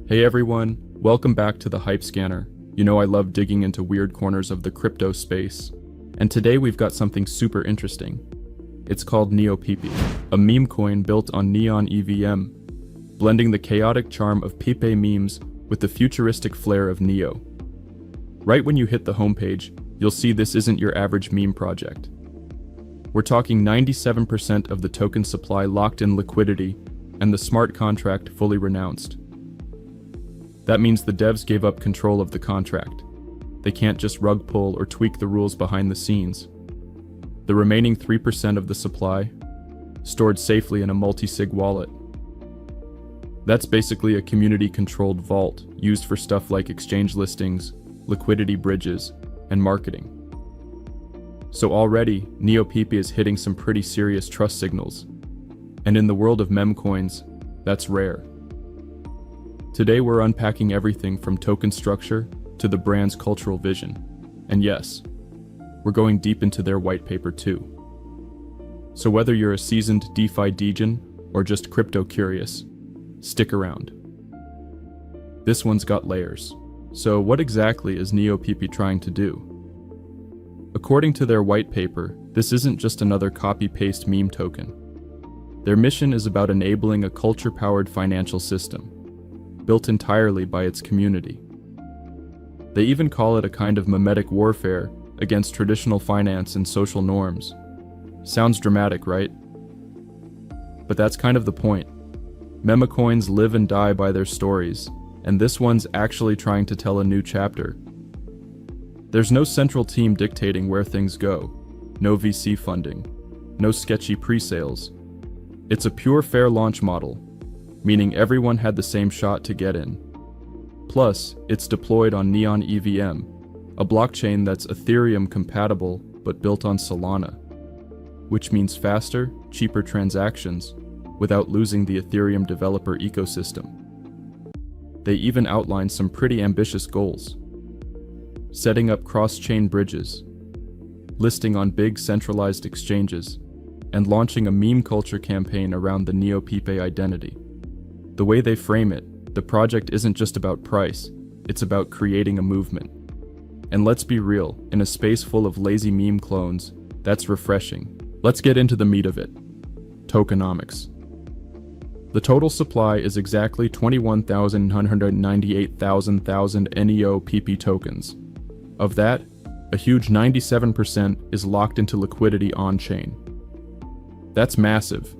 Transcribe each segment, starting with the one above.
Hey everyone, welcome back to the HypeScanner. You know I love digging into weird corners of the crypto space. And today we've got something super interesting. It's called NeoPepe, a meme coin built on Neon EVM, blending the chaotic charm of Pepe memes with the futuristic flair of Neo. Right when you hit the homepage, you'll see this isn't your average meme project. We're talking 97% of the token supply locked in liquidity and the smart contract fully renounced. That means the devs gave up control of the contract. They can't just rug pull or tweak the rules behind the scenes. The remaining 3% of the supply, stored safely in a multi-sig wallet. That's basically a community-controlled vault used for stuff like exchange listings, liquidity bridges, and marketing. So already, NeoPepe is hitting some pretty serious trust signals. And in the world of meme coins, that's rare. Today we're unpacking everything from token structure to the brand's cultural vision. And yes, we're going deep into their white paper too. So whether you're a seasoned DeFi degen or just crypto curious, stick around. This one's got layers. So what exactly is NeoPepe trying to do? According to their white paper, this isn't just another copy-paste meme token. Their mission is about enabling a culture-powered financial system, built entirely by its community. They even call it a kind of memetic warfare against traditional finance and social norms. Sounds dramatic, right? But that's kind of the point. Meme coins live and die by their stories, and this one's actually trying to tell a new chapter. There's no central team dictating where things go, no VC funding, no sketchy pre-sales. It's a pure fair launch model, meaning everyone had the same shot to get in. Plus, it's deployed on Neon EVM, a blockchain that's Ethereum compatible but built on Solana, which means faster, cheaper transactions without losing the Ethereum developer ecosystem. They even outline some pretty ambitious goals: setting up cross-chain bridges, listing on big centralized exchanges, and launching a meme culture campaign around the NeoPepe identity. The way they frame it, the project isn't just about price, it's about creating a movement. And let's be real, in a space full of lazy meme clones, that's refreshing. Let's get into the meat of it. Tokenomics. The total supply is exactly 21,998,000 NEOPepe tokens. Of that, a huge 97% is locked into liquidity on-chain. That's massive.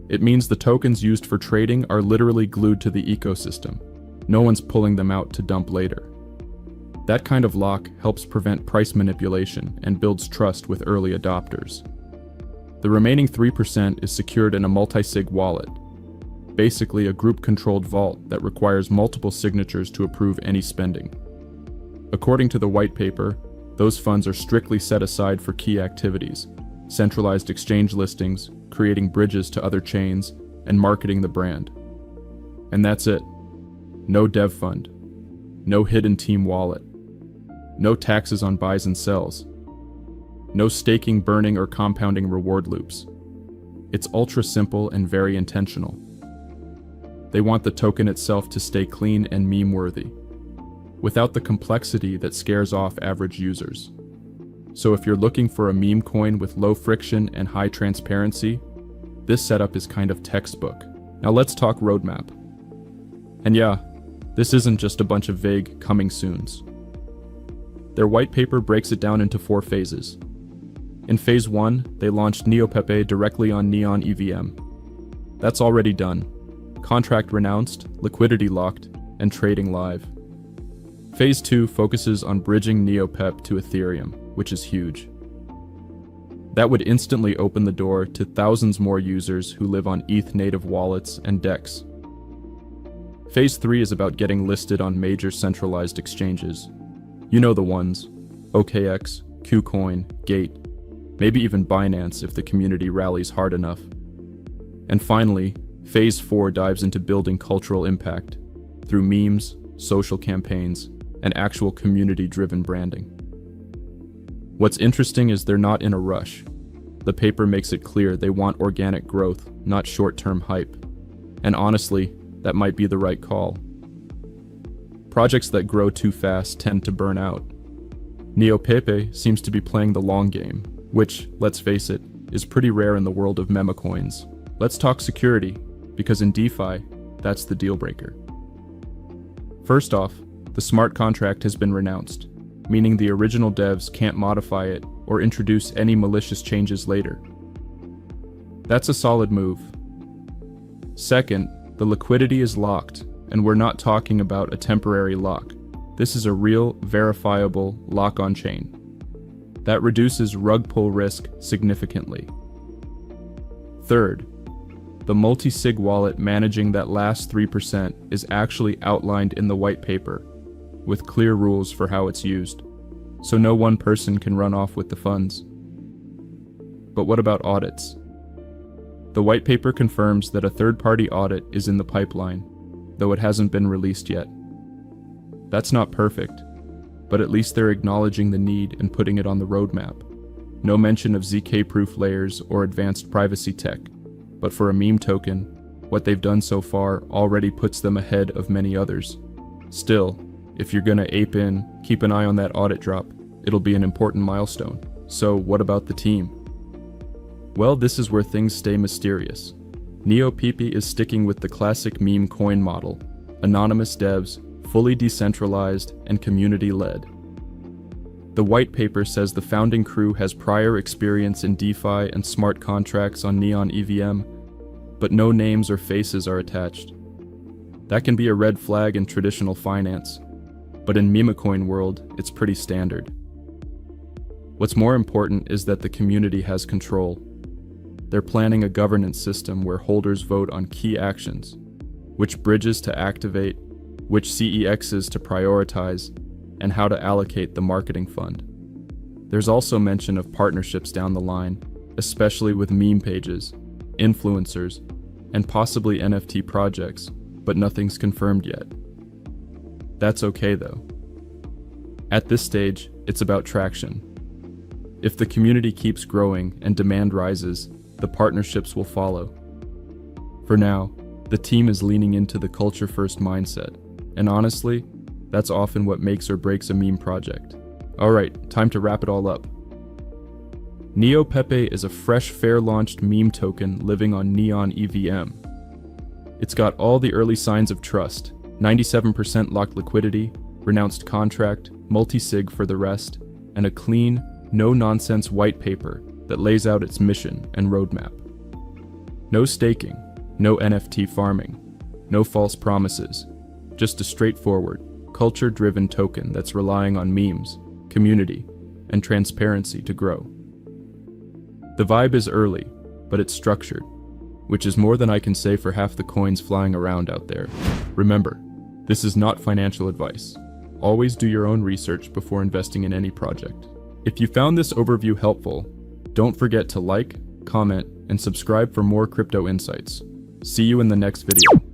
It means the tokens used for trading are literally glued to the ecosystem. No one's pulling them out to dump later. That kind of lock helps prevent price manipulation and builds trust with early adopters. The remaining 3% is secured in a multi-sig wallet, basically a group-controlled vault that requires multiple signatures to approve any spending. According to the white paper, those funds are strictly set aside for key activities: centralized exchange listings, creating bridges to other chains, and marketing the brand. And that's it. No dev fund. No hidden team wallet. No taxes on buys and sells. No staking, burning, or compounding reward loops. It's ultra simple and very intentional. They want the token itself to stay clean and meme-worthy, without the complexity that scares off average users. So if you're looking for a meme coin with low friction and high transparency, this setup is kind of textbook. Now let's talk roadmap. And yeah, this isn't just a bunch of vague coming soons. Their white paper breaks it down into 4 phases. In phase 1, they launched NeoPepe directly on Neon EVM. That's already done. Contract renounced, liquidity locked, and trading live. Phase 2 focuses on bridging NeoPepe to Ethereum, which is huge. That would instantly open the door to thousands more users who live on ETH native wallets and DEX. Phase 3 is about getting listed on major centralized exchanges. You know the ones: OKX, KuCoin, Gate, maybe even Binance if the community rallies hard enough. And finally, Phase 4 dives into building cultural impact through memes, social campaigns, and actual community-driven branding. What's interesting is they're not in a rush. The paper makes it clear they want organic growth, not short-term hype. And honestly, that might be the right call. Projects that grow too fast tend to burn out. NeoPepe seems to be playing the long game, which, let's face it, is pretty rare in the world of meme coins. Let's talk security, because in DeFi, that's the deal breaker. First off, the smart contract has been renounced, meaning the original devs can't modify it or introduce any malicious changes later. That's a solid move. Second, the liquidity is locked, and we're not talking about a temporary lock. This is a real, verifiable lock on chain. That reduces rug pull risk significantly. Third, the multi-sig wallet managing that last 3% is actually outlined in the white paper, with clear rules for how it's used, so no one person can run off with the funds. But what about audits? The white paper confirms that a third-party audit is in the pipeline, though it hasn't been released yet. That's not perfect, but at least they're acknowledging the need and putting it on the roadmap. No mention of ZK-proof layers or advanced privacy tech, but for a meme token, what they've done so far already puts them ahead of many others. Still, if you're gonna ape in, keep an eye on that audit drop. It'll be an important milestone. So what about the team? Well, this is where things stay mysterious. NeoPepe is sticking with the classic meme coin model: anonymous devs, fully decentralized, and community-led. The white paper says the founding crew has prior experience in DeFi and smart contracts on Neon EVM, but no names or faces are attached. That can be a red flag in traditional finance, but in meme coin world, it's pretty standard. What's more important is that the community has control. They're planning a governance system where holders vote on key actions, which bridges to activate, which CEXs to prioritize, and how to allocate the marketing fund. There's also mention of partnerships down the line, especially with meme pages, influencers, and possibly NFT projects, but nothing's confirmed yet. That's okay though. At this stage, it's about traction. If the community keeps growing and demand rises, the partnerships will follow. For now, the team is leaning into the culture-first mindset, and honestly, that's often what makes or breaks a meme project. Alright, time to wrap it all up. NeoPepe is a fresh, fair-launched meme token living on Neon EVM. It's got all the early signs of trust: 97% locked liquidity, renounced contract, multi-sig for the rest, and a clean, no-nonsense white paper that lays out its mission and roadmap. No staking, no NFT farming, no false promises, just a straightforward, culture-driven token that's relying on memes, community, and transparency to grow. The vibe is early, but it's structured, which is more than I can say for half the coins flying around out there. Remember, this is not financial advice. Always do your own research before investing in any project. If you found this overview helpful, don't forget to like, comment, and subscribe for more crypto insights. See you in the next video.